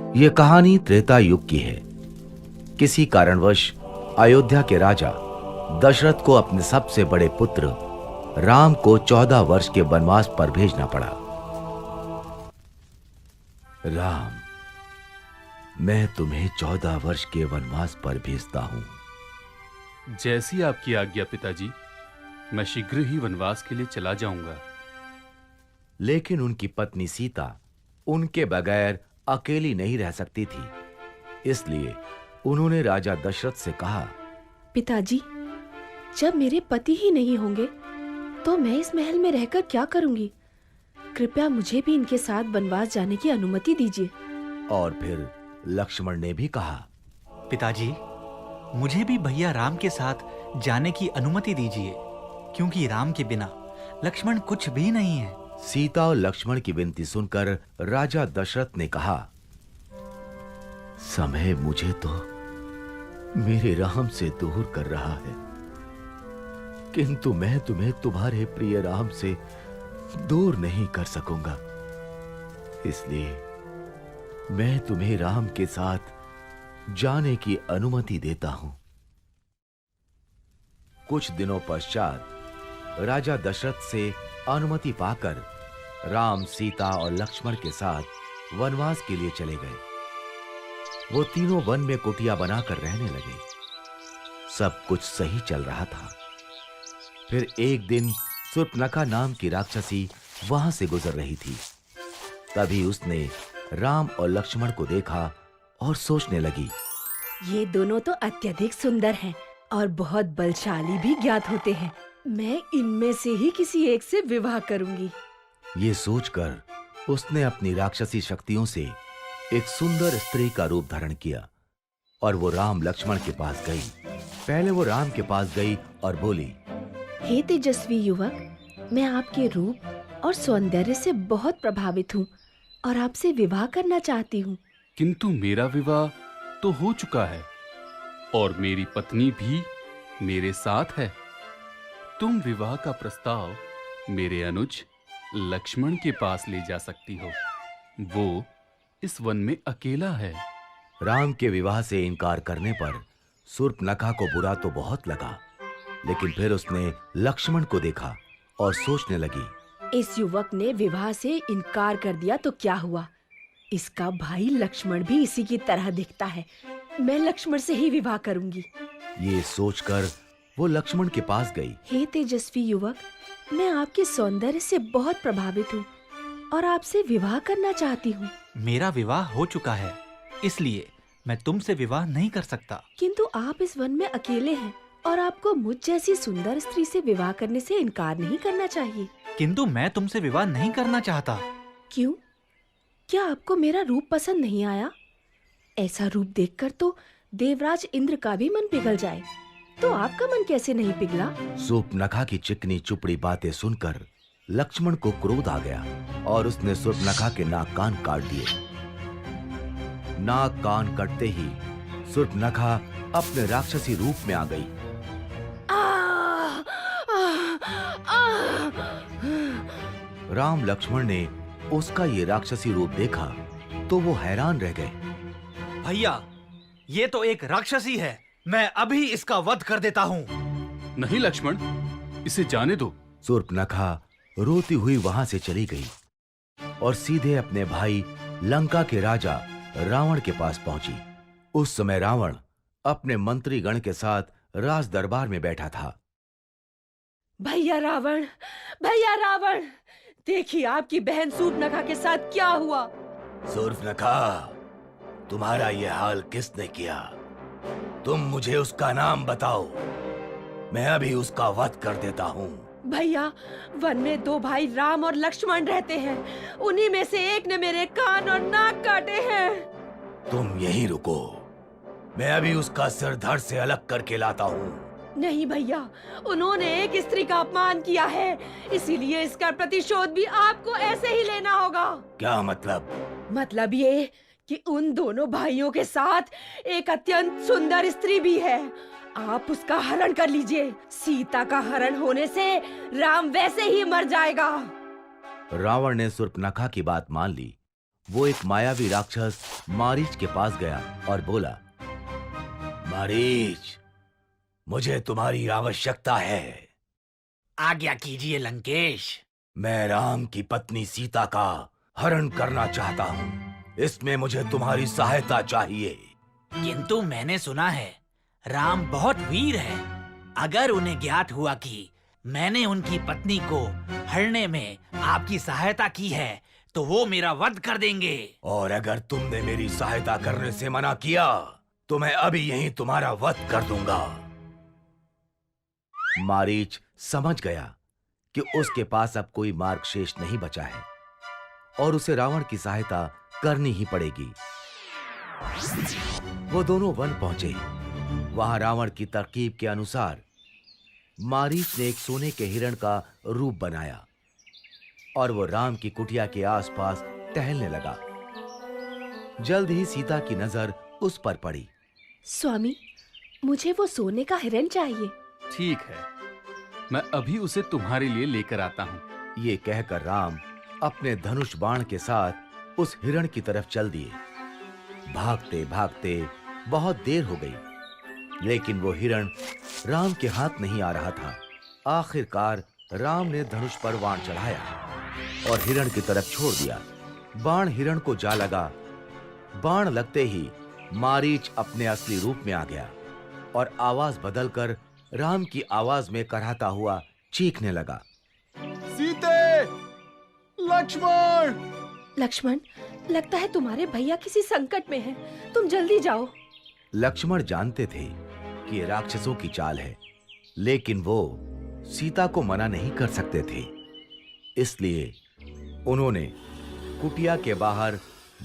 ये कहानी त्रेता युग की है। किसी कारणवश अयोध्या के राजा दशरथ को अपने सबसे बड़े पुत्र राम को 14 वर्ष के वनवास पर भेजना पड़ा। राम, मैं तुम्हें 14 वर्ष के वनवास पर भेजता हूं। जैसी आपकी आज्ञा पिताजी, मैं शीघ्र ही वनवास के लिए चला जाऊंगा। लेकिन उनकी पत्नी सीता उनके बगैर अकेली नहीं रह सकती थी, इसलिए उन्होंने राजा दशरथ से कहा, पिताजी, जब मेरे पति ही नहीं होंगे तो मैं इस महल में रहकर क्या करूंगी? कृपया मुझे भी इनके साथ वनवास जाने की अनुमति दीजिए। और फिर लक्ष्मण ने भी कहा, पिताजी, मुझे भी भैया राम के साथ जाने की अनुमति दीजिए, क्योंकि राम के बिना लक्ष्मण कुछ भी नहीं है। सीता और लक्ष्मण की विनती सुनकर राजा दशरथ ने कहा, समय मुझे तो मेरे राम से दूर कर रहा है, किंतु मैं तुम्हें तुम्हारे प्रिय राम से दूर नहीं कर सकूंगा। इसलिए मैं तुम्हें राम के साथ जाने की अनुमति देता हूं। कुछ दिनों पश्चात राजा दशरथ से अनुमति पाकर राम, सीता और लक्ष्मण के साथ वनवास के लिए चले गए। वो तीनों वन में कुटिया बनाकर रहने लगे। सब कुछ सही चल रहा था। फिर एक दिन शूर्पणखा नाम की राक्षसी वहां से गुजर रही थी। तभी उसने राम और लक्ष्मण को देखा और सोचने लगी, ये दोनों तो अत्यधिक सुंदर हैं और बहुत बलशाली भी ज्ञात होते हैं। मैं इनमें से ही किसी एक से विवाह करूंगी। ये सोचकर उसने अपनी राक्षसी शक्तियों से एक सुंदर स्त्री का रूप धारण किया और वो राम लक्ष्मण के पास गई। पहले वो राम के पास गई और बोली, हे तेजस्वी युवक, मैं आपके रूप और सौंदर्य से बहुत प्रभावित हूँ और आपसे विवाह करना चाहती हूँ। किंतु मेरा विवाह तो हो चुका है और मेरी पत्नी भी मेरे साथ है। तुम विवाह का प्रस्ताव मेरे अनुज लक्ष्मण के पास ले जा सकती हो। वो इस वन में अकेला है। राम के विवाह से इनकार करने पर शूर्पणखा को बुरा तो बहुत लगा, लेकिन फिर उसने लक्ष्मण को देखा और सोचने लगी, इस युवक ने विवाह से इनकार कर दिया तो क्या हुआ? इसका भाई लक्ष्मण भी इसी की तरह दिखता है। मैं लक्ष्मण से ही विवाह करूंगी। ये सोचकर वो लक्ष्मण के पास गई। हे तेजस्वी युवक, मैं आपके सौंदर्य से बहुत प्रभावित हूँ और आपसे विवाह करना चाहती हूँ। मेरा विवाह हो चुका है, इसलिए मैं तुमसे विवाह नहीं कर सकता। किंतु आप इस वन में अकेले हैं और आपको मुझ जैसी सुंदर स्त्री से विवाह करने से इनकार नहीं करना चाहिए। किंतु मैं तुमसे विवाह नहीं करना चाहता। क्यों? क्या आपको मेरा रूप पसंद नहीं आया? ऐसा रूप देखकर तो देवराज इंद्र का भी मन पिघल जाए, तो आपका मन कैसे नहीं पिघला? शूर्पणखा की चिकनी चुपड़ी बातें सुनकर लक्ष्मण को क्रोध आ गया और उसने शूर्पणखा के नाक कान काट दिए। नाक कान कटते ही शूर्पणखा अपने राक्षसी रूप में आ गई। राम लक्ष्मण ने उसका ये राक्षसी रूप देखा तो वो हैरान रह गए। भैया, ये तो एक राक्षसी है। मैं अभी इसका वध कर देता हूँ। नहीं लक्ष्मण, इसे जाने दो। शूर्पणखा रोती हुई वहां से चली गई और सीधे अपने भाई लंका के राजा रावण के पास पहुंची। उस समय रावण अपने मंत्रीगण के साथ राज दरबार में बैठा था। भैया रावण, भैया रावण, देखिए आपकी बहन शूर्पणखा के साथ क्या हुआ। शूर्पणखा, तुम्हारा यह हाल किसने किया? तुम मुझे उसका नाम बताओ, मैं अभी उसका वध कर देता हूँ। भैया, वन में दो भाई राम और लक्ष्मण रहते हैं। उन्हीं में से एक ने मेरे कान और नाक काटे हैं। तुम यहीं रुको, मैं अभी उसका सिर धड़ से अलग करके लाता हूँ। नहीं भैया, उन्होंने एक स्त्री का अपमान किया है, इसीलिए इसका प्रतिशोध भी आपको ऐसे ही लेना होगा। क्या मतलब? मतलब ये कि उन दोनों भाइयों के साथ एक अत्यंत सुंदर स्त्री भी है। आप उसका हरण कर लीजिए। सीता का हरण होने से राम वैसे ही मर जाएगा। रावण ने शूर्पणखा की बात मान ली वो एक मायावी राक्षस मारीच के पास गया और बोला, मारीच, मुझे तुम्हारी आवश्यकता है। आज्ञा कीजिए लंकेश। मैं राम की पत्नी सीता का हरण करना चाहता हूँ। इसमें मुझे तुम्हारी सहायता चाहिए। किंतु मैंने सुना है राम बहुत वीर है। अगर उन्हें ज्ञात हुआ कि मैंने उनकी पत्नी को हरने में आपकी सहायता की है तो वो मेरा वध कर देंगे। और अगर तुमने मेरी सहायता करने से मना किया तो मैं अभी यहीं तुम्हारा वध कर दूंगा। मारीच समझ गया कि उसके पास अब कोई मार्ग शेष नहीं बचा है और उसे रावण की सहायता करनी ही पड़ेगी। वो दोनों वन पहुंचे। वहां रावण की तरकीब के अनुसार मारीच ने एक सोने के हिरण का रूप बनाया और वो राम की कुटिया के आसपास टहलने लगा। जल्द ही सीता की नजर उस पर पड़ी। स्वामी, मुझे वो सोने का हिरण चाहिए। ठीक है, मैं अभी उसे तुम्हारे लिए लेकर आता हूँ। ये कहकर राम अपने धनुष बाण के साथ उस हिरण की तरफ चल दिए। भागते भागते बहुत देर हो गई, लेकिन वो हिरण राम के हाथ नहीं आ रहा था। आखिरकार राम ने धनुष पर बाण चढ़ाया और हिरण की तरफ छोड़ दिया। बाण हिरण को जा लगा। बाण लगते ही मारीच अपने असली रूप में आ गया और आवाज बदलकर राम की आवाज में कराहता हुआ चीखने लगा, सीते, लक्ष्मण! लक्ष्मण, लगता है तुम्हारे भैया किसी संकट में हैं। तुम जल्दी जाओ। लक्ष्मण जानते थे कि ये राक्षसों की चाल है, लेकिन वो सीता को मना नहीं कर सकते थे। इसलिए उन्होंने कुटिया के बाहर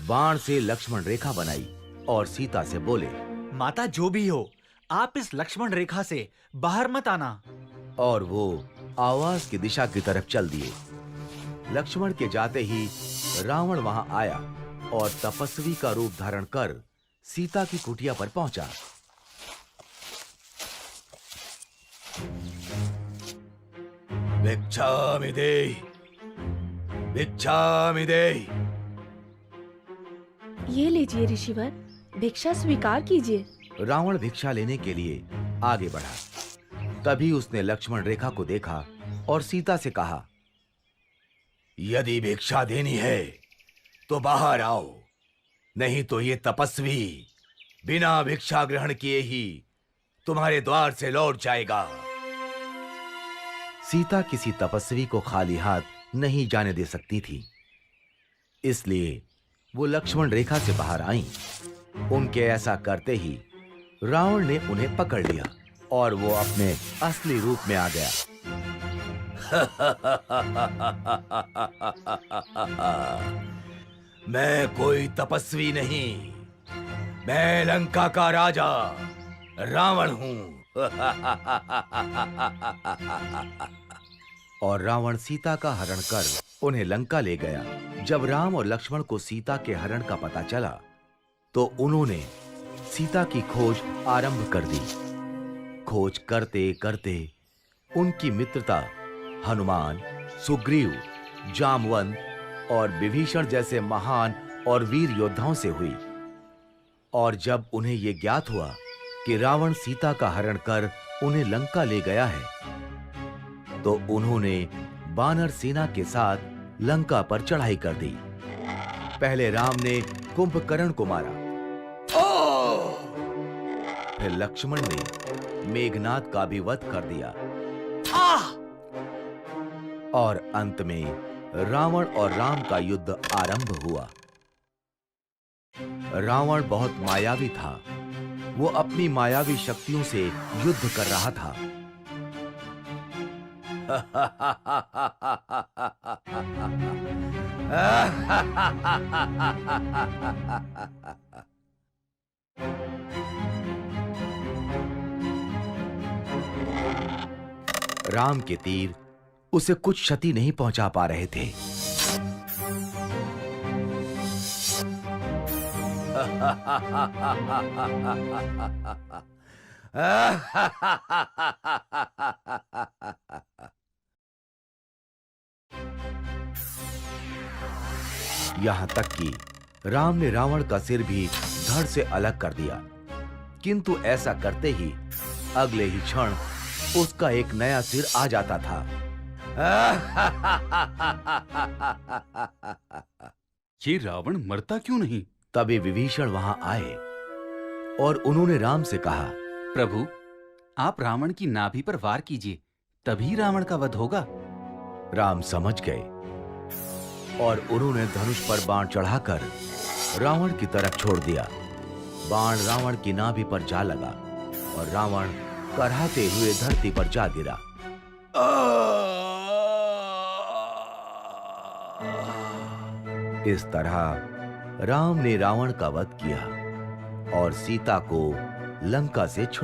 बाण से लक्ष्मण रेखा बनाई और सीता से बोले, माता जो भी हो, आप इस लक्ष्मण रेखा से बाहर मत आना। और वो आवाज की दिशा की तरफ चल दिए। लक्ष्मण के जाते ही रावण वहां आया और तपस्वी का रूप धारण कर सीता की कुटिया पर पहुंचा। भिक्षामि देहि, भिक्षामि देहि। ये लीजिए ऋषिवर, भिक्षा स्वीकार कीजिए। रावण भिक्षा लेने के लिए आगे बढ़ा। तभी उसने लक्ष्मण रेखा को देखा और सीता से कहा, यदि भिक्षा देनी है तो बाहर आओ, नहीं तो ये तपस्वी बिना भिक्षा ग्रहण किए ही तुम्हारे द्वार से लौट जाएगा। सीता किसी तपस्वी को खाली हाथ नहीं जाने दे सकती थी, इसलिए वो लक्ष्मण रेखा से बाहर आईं। उनके ऐसा करते ही रावण ने उन्हें पकड़ लिया और वो अपने असली रूप में आ गया। मैं कोई तपस्वी नहीं, मैं लंका का राजा रावण हूं। और रावण सीता का हरण कर उन्हें लंका ले गया। जब राम और लक्ष्मण को सीता के हरण का पता चला तो उन्होंने सीता की खोज आरंभ कर दी। खोज करते करते उनकी मित्रता हनुमान, सुग्रीव, जामवंत और विभीषण जैसे महान और वीर योद्धाओं से हुई। और जब उन्हें यह ज्ञात हुआ कि रावण सीता का हरण कर उन्हें लंका ले गया है, तो उन्होंने वानर सेना के साथ लंका पर चढ़ाई कर दी। पहले राम ने कुंभकर्ण को मारा, फिर लक्ष्मण ने मेघनाद का भी वध कर दिया और अंत में रावण और राम का युद्ध आरंभ हुआ। रावण बहुत मायावी था। वो अपनी मायावी शक्तियों से युद्ध कर रहा था। राम के तीर उसे कुछ क्षति नहीं पहुंचा पा रहे थे। यहां तक कि राम ने रावण का सिर भी धड़ से अलग कर दिया, किंतु ऐसा करते ही अगले ही क्षण उसका एक नया सिर आ जाता था। ये रावण मरता क्यों नहीं? तभी विभीषण वहां आए और उन्होंने राम से कहा, प्रभु, आप रावण की नाभि पर वार कीजिए, तभी रावण का वध होगा। राम समझ गए और उन्होंने धनुष पर बाण चढ़ाकर रावण की तरफ छोड़ दिया। बाण रावण की नाभि पर जा लगा और रावण कराहते हुए धरती पर जा गिरा। इस तरह राम ने रावण का वध किया और सीता को लंका से छुड़ा